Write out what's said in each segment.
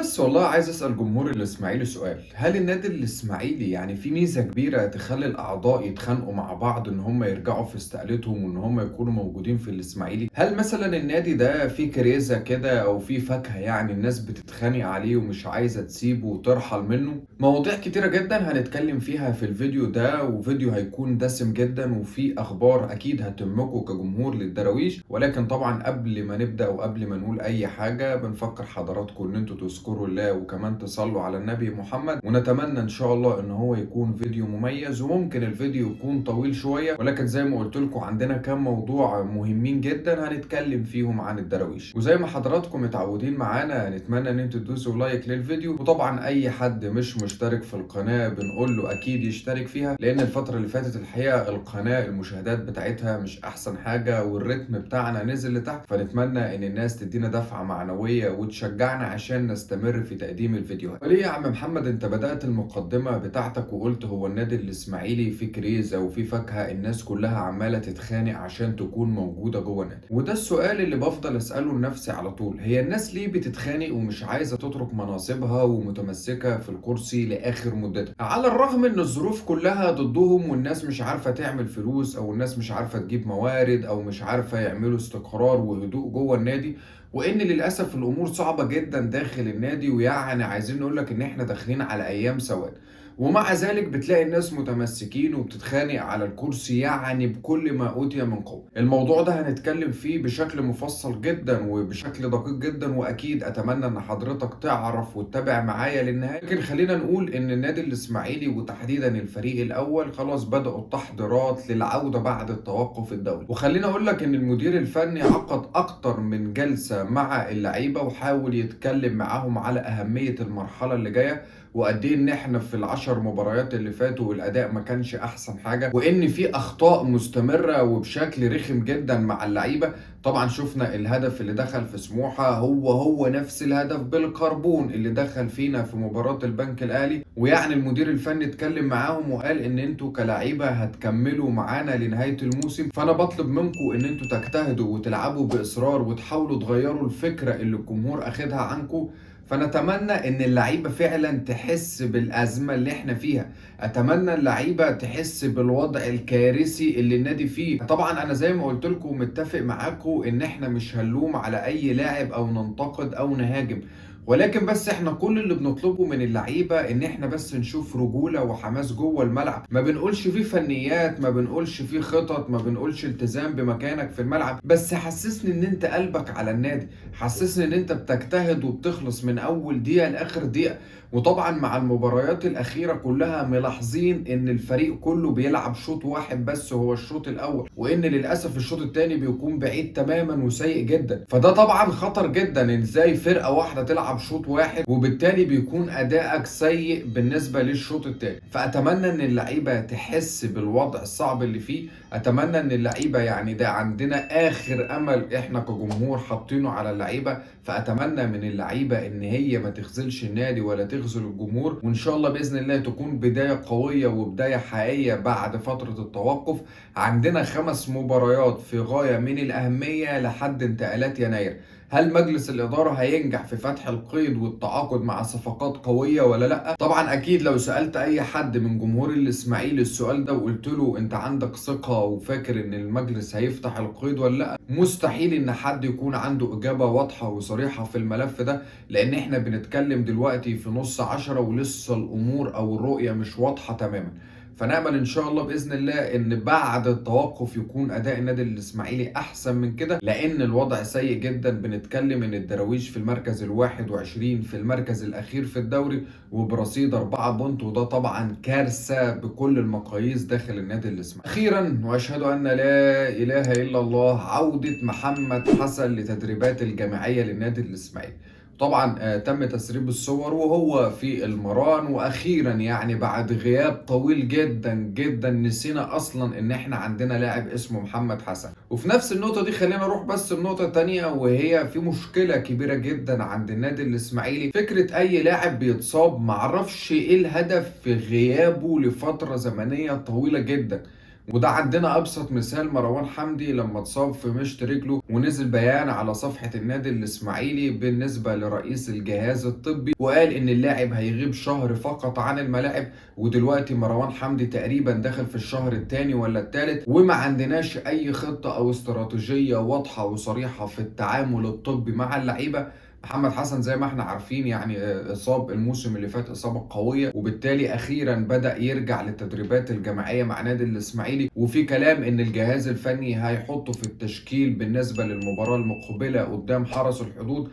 بس والله عايز أسأل جمهور الإسماعيلي سؤال، هل النادي الإسماعيلي يعني في ميزة كبيرة تخلّي الأعضاء يتخانقوا مع بعض إن هم يرجعوا في استقالتهم وإن هم يكونوا موجودين في الإسماعيلي؟ هل مثلًا النادي ده فيه كريزة كده أو فيه فاكهة يعني الناس بتتخانق عليه ومش عايزة تسيبه وترحل منه؟ مواضيع كتيرة جدًا هنتكلم فيها في الفيديو ده، وفيديو هيكون دسم جدًا وفيه أخبار أكيد هتهمكم كجمهور للدراويش، ولكن طبعًا قبل ما نبدأ وقبل ما نقول أي حاجة بنفكر حضراتكم إن أنتم تذكروا الله وكمان تصلوا على النبي محمد، ونتمنى إن شاء الله إن هو يكون فيديو مميز، وممكن الفيديو يكون طويل شوية، ولكن زي ما قلت لكم عندنا كام موضوع مهمين جدًا هنتكلم فيهم عن الدراويش، وزي ما حضراتكم متعودين معانا نتمنى إن أنتم تدوسوا لايك للفيديو، وطبعًا أي حد مش مشترك في القناة بنقول له أكيد يشترك فيها، لأن الفترة اللي فاتت الحقيقة القناة المشاهدات بتاعتها مش أحسن حاجة والريتم بتاعنا نزل لتحت، فنتمنى إن الناس تدينا دفعة معنوية وتشجعنا عشان نستمر في تقديم الفيديوهات. وليه يا عم محمد انت بدأت المقدمة بتاعتك وقلت هو النادي الإسماعيلي فيه كريزة وفيه فاكهة الناس كلها عمالة تتخانق عشان تكون موجودة جوه النادي؟ وده السؤال اللي بفضل أسأله لنفسي على طول، هي الناس ليه بتتخانق ومش عايزة تترك مناصبها ومتمسكة في الكرسي لآخر مدتها؟ على الرغم ان الظروف كلها ضدهم والناس مش عارفة تعمل فلوس او الناس مش عارفة تجيب موارد او مش عارفة يعملوا استقرار وهدوء جوه النادي، وان للاسف الامور صعبه جدا داخل النادي، ويعني عايزين نقول لك ان احنا داخلين على ايام سواد. ومع ذلك بتلاقي الناس متمسكين وبتتخانق على الكرسي يعني بكل ما اوتي من قوه. الموضوع ده هنتكلم فيه بشكل مفصل جدا وبشكل دقيق جدا، واكيد اتمنى ان حضرتك تعرف وتتابع معايا للنهايه. لكن خلينا نقول ان النادي الاسماعيلي وتحديدا الفريق الاول خلاص بداوا التحضيرات للعوده بعد التوقف الدولي، وخلينا اقول لك ان المدير الفني عقد اكتر من جلسه مع اللعيبه وحاول يتكلم معاهم على اهميه المرحله اللي جايه، وقد ايه ان احنا في العشر مباريات اللي فاتوا والاداء ما كانش احسن حاجه، وان في اخطاء مستمره وبشكل رخم جدا مع اللعيبه. طبعا شفنا الهدف اللي دخل في سموحه هو نفس الهدف بالكربون اللي دخل فينا في مباراه البنك الاهلي، ويعني المدير الفني اتكلم معاهم وقال ان انتوا كلاعيبه هتكملوا معانا لنهايه الموسم، فانا بطلب منكم ان انتوا تجتهدوا وتلعبوا باصرار وتحاولوا تغيروا الفكره اللي الجمهور اخدها عنكم. فنتمنى ان اللعيبه فعلا تحس بالازمه اللي احنا فيها، اتمنى اللعيبه تحس بالوضع الكارثي اللي النادي فيه. طبعا انا زي ما قلت لكم متفق معاكم ان احنا مش هنلوم على اي لاعب او ننتقد او نهاجم، ولكن بس احنا كل اللي بنطلبه من اللعيبه ان احنا بس نشوف رجوله وحماس جوه الملعب، ما بنقولش فيه فنيات، ما بنقولش فيه خطط، ما بنقولش التزام بمكانك في الملعب، بس حسسني ان انت قلبك على النادي، حسسني ان انت بتجتهد وبتخلص من اول دقيقه لاخر دقيقه. وطبعا مع المباريات الاخيره كلها ملاحظين ان الفريق كله بيلعب شوط واحد بس هو الشوط الاول، وان للاسف الشوط الثاني بيكون بعيد تماما وسيء جدا، فده طبعا خطر جدا ان ازاي فرقه واحده تلعب شوط واحد وبالتالي بيكون ادائك سيء بالنسبه للشوط الثاني. فاتمنى ان اللعيبه تحس بالوضع الصعب اللي فيه، اتمنى ان اللعيبه يعني ده عندنا اخر امل احنا كجمهور حاطينه على اللعيبه، فاتمنى من اللعيبه ان هي ما تخذلش النادي ولا تخذل الجمهور، وان شاء الله باذن الله تكون بدايه قويه وبدايه حقيقيه بعد فتره التوقف. عندنا 5 مباريات في غايه من الاهميه لحد انتقالات يناير، هل مجلس الإدارة هينجح في فتح القيد والتعاقد مع صفقات قوية ولا لأ؟ طبعا أكيد لو سألت أي حد من جمهور الإسماعيلي السؤال ده وقلت له أنت عندك ثقة وفاكر إن المجلس هيفتح القيد ولا لأ؟ مستحيل إن حد يكون عنده إجابة واضحة وصريحة في الملف ده، لأن إحنا بنتكلم دلوقتي في نص 10 ولسه الأمور أو الرؤية مش واضحة تماما. فنأمل إن شاء الله بإذن الله إن بعد التوقف يكون أداء النادي الإسماعيلي أحسن من كده، لأن الوضع سيء جدا. بنتكلم إن الدراويش في المركز ال21 في المركز الأخير في الدوري وبرصيد 4 بونت، وده طبعا كارثة بكل المقاييس داخل النادي الإسماعيلي. أخيرا وأشهد أن لا إله إلا الله، عودة محمد حسن لتدريبات الجماعية للنادي الإسماعيلي. طبعا تم تسريب الصور وهو في المران، واخيرا يعني بعد غياب طويل جدا جدا نسينا اصلا ان احنا عندنا لاعب اسمه محمد حسن. وفي نفس النقطة دي خلينا نروح بس النقطة تانية، وهي في مشكلة كبيرة جدا عند النادي الاسماعيلي، فكرة اي لاعب بيتصاب معرفش ايه الهدف في غيابه لفترة زمنية طويلة جدا، وده عندنا ابسط مثال مروان حمدي لما اتصاب في مشط رجله، ونزل بيان على صفحة النادي الاسماعيلي بالنسبة لرئيس الجهاز الطبي، وقال ان اللاعب هيغيب شهر فقط عن الملاعب. ودلوقتي مروان حمدي تقريبا داخل في الشهر الثاني ولا الثالث، وما عندناش اي خطة او استراتيجية واضحة وصريحة في التعامل الطبي مع اللعيبة. محمد حسن زي ما احنا عارفين يعني اصاب الموسم اللي فات اصابه قويه، وبالتالي اخيرا بدا يرجع للتدريبات الجماعيه مع نادي الاسماعيلي، وفي كلام ان الجهاز الفني هيحطه في التشكيل بالنسبه للمباراه المقبله قدام حرس الحدود.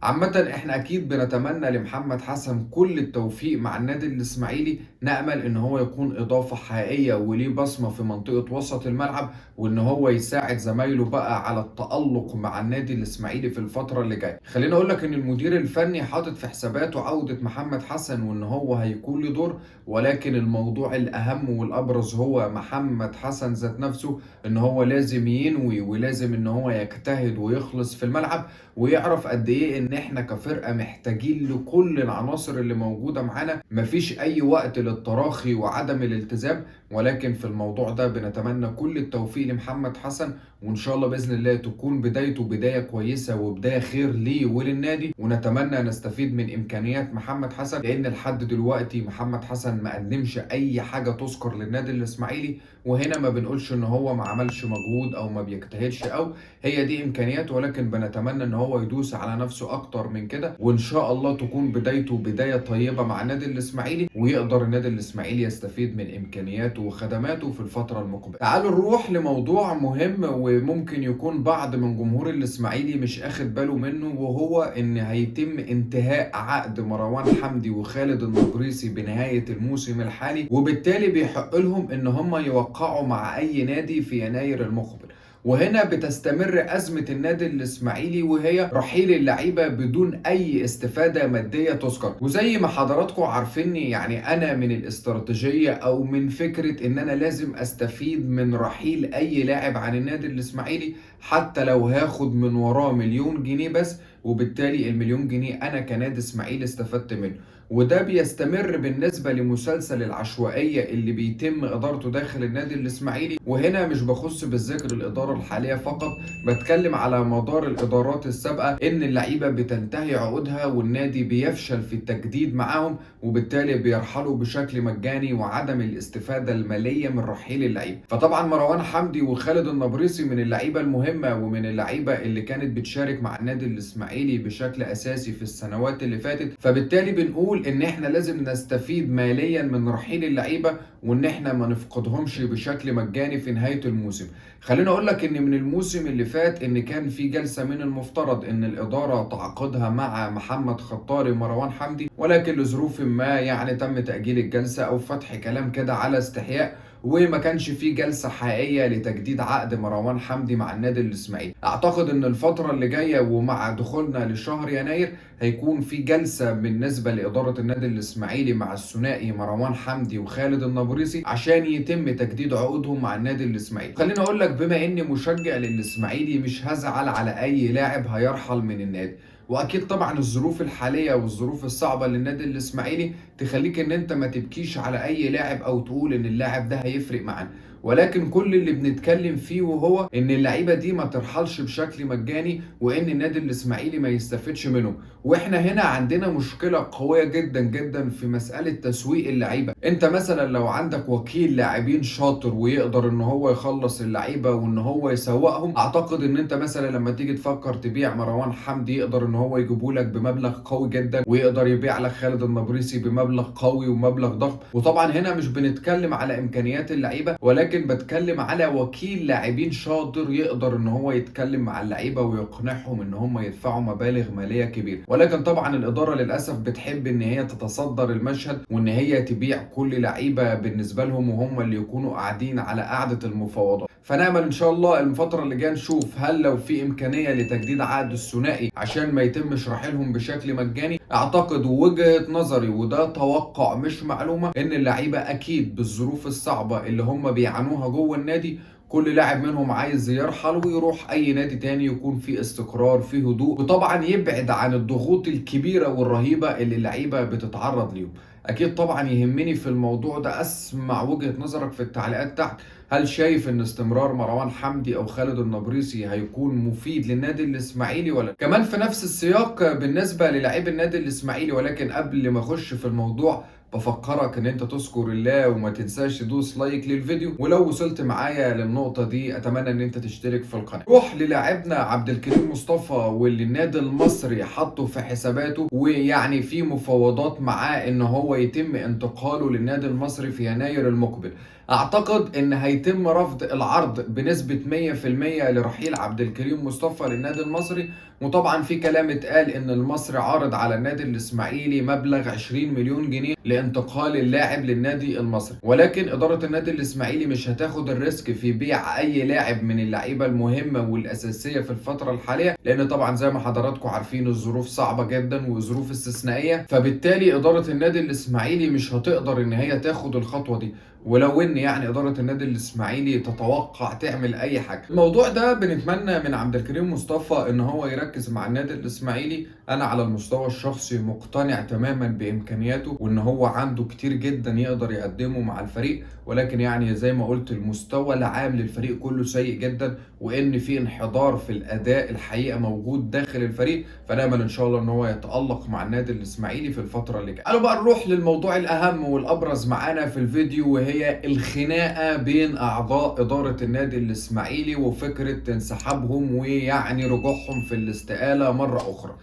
عامة احنا اكيد بنتمنى لمحمد حسن كل التوفيق مع النادي الاسماعيلي، نأمل ان هو يكون اضافة حقيقية وليه بصمة في منطقة وسط الملعب، وان هو يساعد زمايله بقى على التألق مع النادي الاسماعيلي في الفترة اللي جاية. خليني اقول لك ان المدير الفني حاطط في حساباته عودة محمد حسن وان هو هيكون له دور، ولكن الموضوع الاهم والابرز هو محمد حسن ذات نفسه، ان هو لازم ينوي ولازم ان هو يجتهد ويخلص في الملعب، ويعرف قد ايه ان احنا كفرقه محتاجين لكل العناصر اللي موجوده معانا. مفيش اي وقت للتراخي وعدم الالتزام، ولكن في الموضوع ده بنتمنى كل التوفيق لمحمد حسن، وان شاء الله باذن الله تكون بدايته بدايه كويسه وبدايه خير ليه وللنادي، ونتمنى نستفيد من امكانيات محمد حسن، لان لحد دلوقتي محمد حسن ما قدمش اي حاجه تذكر للنادي الاسماعيلي. وهنا ما بنقولش ان هو ما عملش مجهود او ما بيجتهدش، او هي دي امكانيات، ولكن بنتمنى ان هو يدوس على نفسه اكتر من كده، وان شاء الله تكون بدايته بدايه طيبه مع النادي الاسماعيلي، ويقدر النادي الاسماعيلي يستفيد من امكانياته وخدماته في الفتره المقبله. تعالوا نروح لموضوع مهم وممكن يكون بعض من جمهور الاسماعيلي مش اخد باله منه، وهو ان هيتم انتهاء عقد مروان حمدي وخالد النبريسي بنهايه الموسم الحالي، وبالتالي بيحق لهم ان هم يوقعوا مع اي نادي في يناير المقبل. وهنا بتستمر أزمة النادي الإسماعيلي، وهي رحيل اللعيبة بدون أي استفادة مادية تذكر. وزي ما حضراتكم عارفين يعني أنا من الاستراتيجية أو من فكرة إن أنا لازم أستفيد من رحيل أي لاعب عن النادي الإسماعيلي، حتى لو هاخد من وراه مليون جنيه بس، وبالتالي المليون جنيه أنا كنادي إسماعيلي استفدت منه. وده بيستمر بالنسبة لمسلسل العشوائية اللي بيتم إدارته داخل النادي الإسماعيلي. وهنا مش بخص بالذكر الإدارة الحالية فقط، بتكلم على مدار الإدارات السابقة، إن اللعيبة بتنتهي عقودها والنادي بيفشل في التجديد معاهم، وبالتالي بيرحلوا بشكل مجاني وعدم الاستفادة المالية من رحيل اللعيبة. فطبعا مروان حمدي وخالد النبريسي من اللعيبة المهمة ومن اللعيبة اللي كانت بتشارك مع النادي الإسماعيلي بشكل أساسي في السنوات اللي فاتت، فبالتالي بنقول ان احنا لازم نستفيد ماليا من رحيل اللعيبه، وان احنا ما نفقدهمش بشكل مجاني في نهايه الموسم. خليني اقول لك ان من الموسم اللي فات ان كان في جلسه من المفترض ان الاداره تعقدها مع محمد خطاري ومروان حمدي، ولكن لظروف ما يعني تم تاجيل الجلسه او فتح كلام كده على استحياء، وما كانش في جلسه حقيقيه لتجديد عقد مروان حمدي مع النادي الاسماعيلي. اعتقد ان الفتره اللي جايه ومع دخولنا لشهر يناير هيكون في جلسه بالنسبه لاداره النادي الاسماعيلي مع الثنائي مروان حمدي وخالد النبريسي عشان يتم تجديد عقودهم مع النادي الاسماعيلي. خليني اقول لك بما اني مشجع للاسماعيلي مش هزعل على اي لاعب هيرحل من النادي، واكيد طبعا الظروف الحاليه والظروف الصعبه للنادي الاسماعيلي تخليك ان انت ما تبكيش على اي لاعب او تقول ان اللاعب ده هيفرق معانا، ولكن كل اللي بنتكلم فيه وهو ان اللعيبه دي ما ترحلش بشكل مجاني، وان النادي الاسماعيلي ما يستفدش منهم. واحنا هنا عندنا مشكله قويه جدا جدا في مساله تسويق اللعيبه. انت مثلا لو عندك وكيل لاعبين شاطر ويقدر ان هو يخلص اللعيبه وان هو يسوقهم، اعتقد ان انت مثلا لما تيجي تفكر تبيع مروان حمدي يقدر ان هو يجيبه لك بمبلغ قوي جدا، ويقدر يبيع لك خالد النبريسي بمبلغ قوي ومبلغ ضخم. وطبعا هنا مش بنتكلم على امكانيات اللعيبه، ولكن بتكلم على وكيل لاعبين شاطر يقدر ان هو يتكلم مع اللعيبه ويقنعهم ان هم يدفعوا مبالغ ماليه كبيره. ولكن طبعا الاداره للاسف بتحب ان هي تتصدر المشهد وان هي تبيع كل لعيبه بالنسبه لهم، وهم اللي يكونوا قاعدين على قعده المفاوضات. فنامل ان شاء الله الفتره اللي جايه نشوف هل لو في امكانيه لتجديد عقد الثنائي عشان ما يتمش رحيلهم بشكل مجاني. اعتقد وجهه نظري وده توقع مش معلومه ان اللعيبه اكيد بالظروف الصعبه اللي هم بيعانوها جوه النادي كل لاعب منهم عايز يرحل ويروح اي نادي تاني يكون فيه استقرار فيه هدوء، وطبعا يبعد عن الضغوط الكبيره والرهيبه اللي اللعيبه بتتعرض ليهم. اكيد طبعا يهمني في الموضوع ده اسمع وجهة نظرك في التعليقات تحت. هل شايف ان استمرار مروان حمدي او خالد النبريسي هيكون مفيد للنادي الاسماعيلي ولا؟ كمان في نفس السياق بالنسبة للاعيب النادي الاسماعيلي، ولكن قبل ما اخش في الموضوع بفكرك ان انت تذكر الله وما تنساش تدوس لايك للفيديو، ولو وصلت معايا للنقطة دي اتمنى ان انت تشترك في القناة. روح للاعبنا عبد الكريم مصطفى واللي النادي المصري حطه في حساباته، ويعني في مفاوضات معاه ان هو يتم انتقاله للنادي المصري في يناير المقبل. اعتقد ان هيتم رفض العرض بنسبة 100% لرحيل عبد الكريم مصطفى للنادي المصري. وطبعا في كلام اتقال ان المصري عارض على النادي الاسماعيلي مبلغ 20 مليون جنيه لانتقال اللاعب للنادي المصري، ولكن اداره النادي الاسماعيلي مش هتاخد الريسك في بيع اي لاعب من اللعيبه المهمه والاساسيه في الفتره الحاليه، لان طبعا زي ما حضراتكم عارفين الظروف صعبه جدا وظروف استثنائيه، فبالتالي اداره النادي الاسماعيلي مش هتقدر ان هي تاخد الخطوه دي. ولو ان يعني اداره النادي الاسماعيلي تتوقع تعمل اي حاجه. الموضوع ده بنتمنى من عبد الكريم مصطفى ان هو يركز مع النادي الاسماعيلي. انا على المستوى الشخصي مقتنع تماما بامكانياته وان هو عنده كتير جدا يقدر يقدمه مع الفريق، ولكن يعني زي ما قلت المستوى العام للفريق كله سيء جدا، وان في انحدار في الاداء الحقيقه موجود داخل الفريق، فنامل ان شاء الله ان هو يتالق مع النادي الاسماعيلي في الفتره اللي جايه. قالوا بقى نروح للموضوع الاهم والابرز معانا في الفيديو، وهي الخناقه بين اعضاء اداره النادي الاسماعيلي وفكره انسحابهم ويعني رجوعهم في الاستقاله مره اخرى.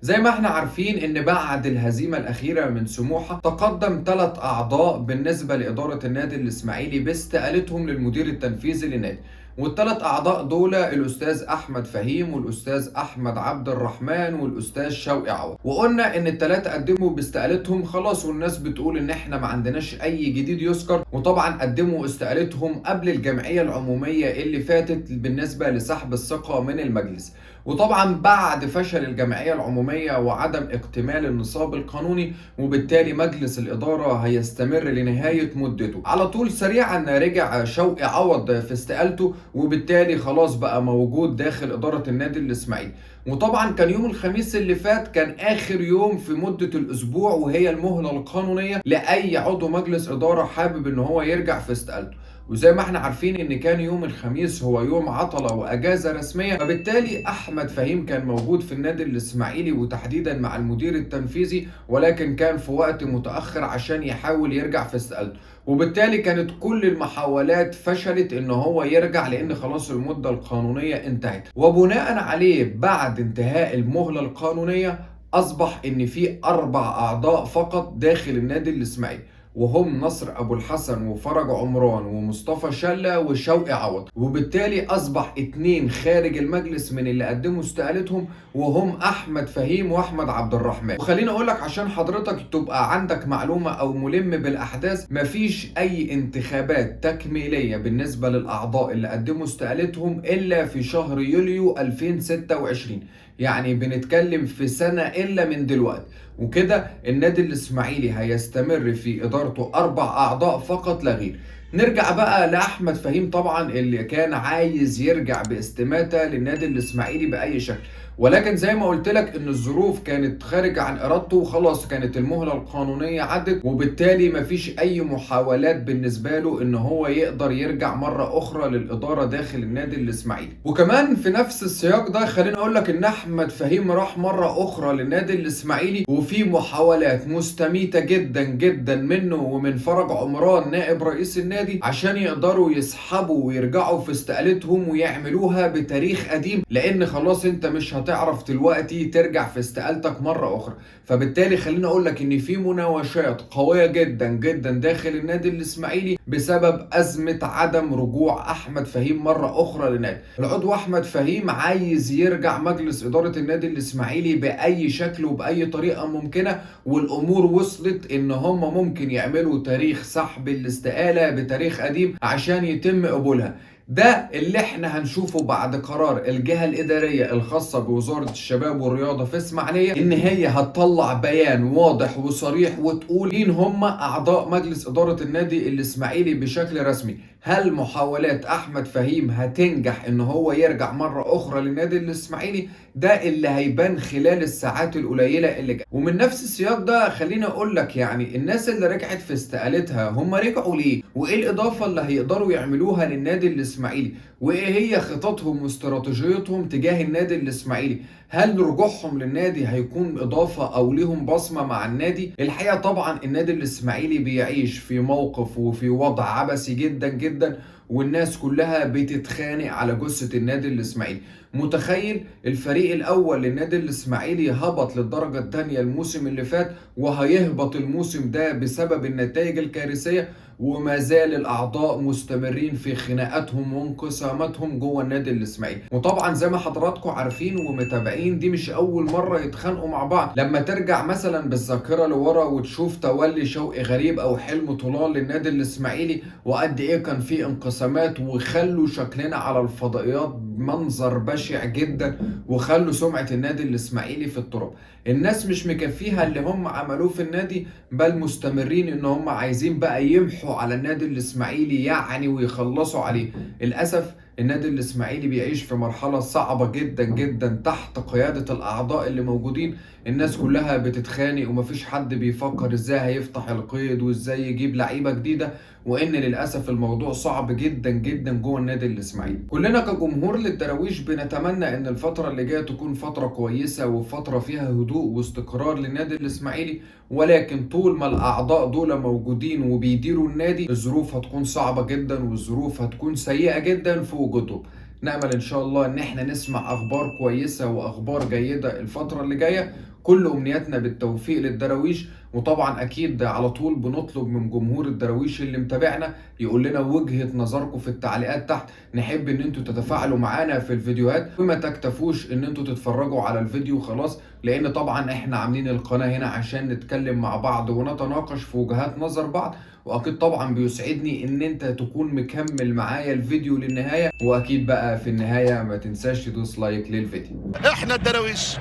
زي ما احنا عارفين ان بعد الهزيمة الاخيرة من سموحة تقدم 3 اعضاء بالنسبة لادارة النادي الاسماعيلي باستقالتهم للمدير التنفيذي للنادي، والثلاث اعضاء دول الاستاذ احمد فهيم والاستاذ احمد عبد الرحمن والاستاذ شوقي عوض. وقلنا ان الثلاثه قدموا باستقالتهم خلاص، والناس بتقول ان احنا ما عندناش اي جديد يذكر، وطبعا قدموا استقالتهم قبل الجمعيه العموميه اللي فاتت بالنسبه لسحب الثقه من المجلس. وطبعا بعد فشل الجمعيه العموميه وعدم اكتمال النصاب القانوني، وبالتالي مجلس الاداره هيستمر لنهايه مدته. على طول سريعا رجع شوقي عوض في استقالته، وبالتالي خلاص بقى موجود داخل اداره النادي الاسماعيلي. وطبعا كان يوم الخميس اللي فات كان اخر يوم في مده الاسبوع، وهي المهله القانونيه لاي عضو مجلس اداره حابب ان هو يرجع في استقالته. وزي ما احنا عارفين ان كان يوم الخميس هو يوم عطلة واجازة رسمية، فبالتالي احمد فهيم كان موجود في النادي الاسماعيلي وتحديدا مع المدير التنفيذي، ولكن كان في وقت متأخر عشان يحاول يرجع في استقالته. وبالتالي كانت كل المحاولات فشلت ان هو يرجع، لان خلاص المدة القانونية انتهت. وبناء عليه بعد انتهاء المهلة القانونية اصبح ان في 4 اعضاء فقط داخل النادي الاسماعيلي، وهم نصر ابو الحسن وفرج عمران ومصطفى شلة وشوقي عوض. وبالتالي اصبح 2 خارج المجلس من اللي قدموا استقالتهم، وهم احمد فهيم واحمد عبد الرحمن. وخليني اقول لك عشان حضرتك تبقى عندك معلومة او ملم بالاحداث، مفيش اي انتخابات تكميلية بالنسبة للاعضاء اللي قدموا استقالتهم الا في شهر يوليو 2026، يعني بنتكلم في سنة الا من دلوقتي. وكده النادي الاسماعيلي هيستمر في ادارته 4 اعضاء فقط لا غير. نرجع بقى لاحمد فهيم طبعا اللي كان عايز يرجع باستماتة للنادي الاسماعيلي باي شكل، ولكن زي ما قلت لك ان الظروف كانت خارجة عن ارادته، وخلاص كانت المهلة القانونية عدت، وبالتالي مفيش اي محاولات بالنسبة له ان هو يقدر يرجع مرة اخرى للادارة داخل النادي الاسماعيلي. وكمان في نفس السياق ده خليني اقول لك ان احمد فهيم راح مرة اخرى للنادي الاسماعيلي، وفي محاولات مستميتة جدا جدا منه ومن فرج عمران نائب رئيس النادي عشان يقدروا يسحبوا ويرجعوا في استقالتهم ويعملوها بتاريخ قديم، لان خلاص انت مش هتعرف دلوقتي ترجع في استقالتك مرة اخرى. فبالتالي خليني اقول لك ان في مناوشات قوية جدا جدا داخل النادي الاسماعيلي بسبب ازمة عدم رجوع احمد فهيم مرة اخرى للنادي. العضو احمد فهيم عايز يرجع مجلس ادارة النادي الاسماعيلي باي شكل وباي طريقة ممكنة، والامور وصلت ان هم ممكن يعملوا تاريخ سحب الاستقالة بتاريخ قديم عشان يتم قبولها. ده اللي احنا هنشوفه بعد قرار الجهة الإدارية الخاصة بوزارة الشباب والرياضة في إسماعيلية، إن هي هتطلع بيان واضح وصريح وتقول مين هم أعضاء مجلس إدارة النادي الإسماعيلي بشكل رسمي. هل محاولات أحمد فهيم هتنجح إن هو يرجع مرة أخرى للنادي الإسماعيلي؟ ده اللي هيبان خلال الساعات القليلة اللي جاية. ومن نفس السياق ده خليني أقول لك يعني الناس اللي رجعت في استقالتها هم رجعوا ليه؟ وإيه الإضافة اللي هيقدروا يعملوها للنادي الإسماعيلي؟ وإيه هي خططهم واستراتيجيتهم تجاه النادي الإسماعيلي؟ هل رجوعهم للنادي هيكون إضافة أو ليهم بصمة مع النادي؟ الحقيقة طبعا النادي الإسماعيلي بيعيش في موقف وفي وضع عبثي جدا جدا، والناس كلها بتتخانق على جثة النادي الإسماعيلي. متخيل الفريق الأول للنادي الإسماعيلي هبط للدرجة الثانية الموسم اللي فات، وهيهبط الموسم ده بسبب النتائج الكارثية، وما زال الأعضاء مستمرين في خناقاتهم وانقساماتهم جوه النادي الإسماعيلي. وطبعا زي ما حضراتكم عارفين ومتابعين دي مش أول مرة يتخانقوا مع بعض. لما ترجع مثلا بالذاكرة لورا وتشوف تولي شوقي غريب أو حلمي طولان للنادي الإسماعيلي وقد إيه كان في انقسامات، وخلوا شكلنا على الفضائيات منظر بشع جدا، وخلوا سمعة النادي الإسماعيلي في التراب. الناس مش مكفيها اللي هم عملوه في النادي، بل مستمرين ان هم عايزين بقى يمحوا على النادي الإسماعيلي يعني ويخلصوا عليه. للأسف النادي الإسماعيلي بيعيش في مرحلة صعبة جدا جدا تحت قيادة الأعضاء اللي موجودين. الناس كلها بتتخانق ومفيش حد بيفكر ازاي هيفتح القيد وازاي يجيب لعيبة جديدة، وان للاسف الموضوع صعب جدا جدا جوه النادي الاسماعيلي. كلنا كجمهور للدراويش بنتمنى ان الفتره اللي جايه تكون فتره كويسه وفتره فيها هدوء واستقرار للنادي الاسماعيلي، ولكن طول ما الاعضاء دول موجودين وبيديروا النادي الظروف هتكون صعبه جدا والظروف هتكون سيئه جدا في وجودهم. نأمل ان شاء الله ان احنا نسمع اخبار كويسه واخبار جيده الفتره اللي جايه. كل امنياتنا بالتوفيق للدراويش، وطبعا اكيد على طول بنطلب من جمهور الدراويش اللي متابعنا يقول لنا وجهة نظركم في التعليقات تحت. نحب ان انتوا تتفاعلوا معانا في الفيديوهات، وما تكتفوش ان انتوا تتفرجوا على الفيديو خلاص، لان طبعا احنا عاملين القناة هنا عشان نتكلم مع بعض ونتناقش في وجهات نظر بعض. واكيد طبعا بيسعدني ان انت تكون مكمل معايا الفيديو للنهاية، واكيد بقى في النهاية ما تنساش تدوس لايك للفيديو. احنا الدراويش،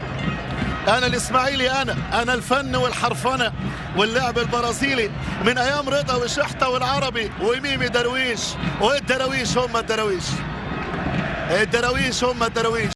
انا الاسماعيلي، انا الفن والحرفنه واللعب البرازيلي من ايام رضا وشحته والعربي وميمي درويش، والدراويش هم الدراويش، الدراويش هم الدراويش.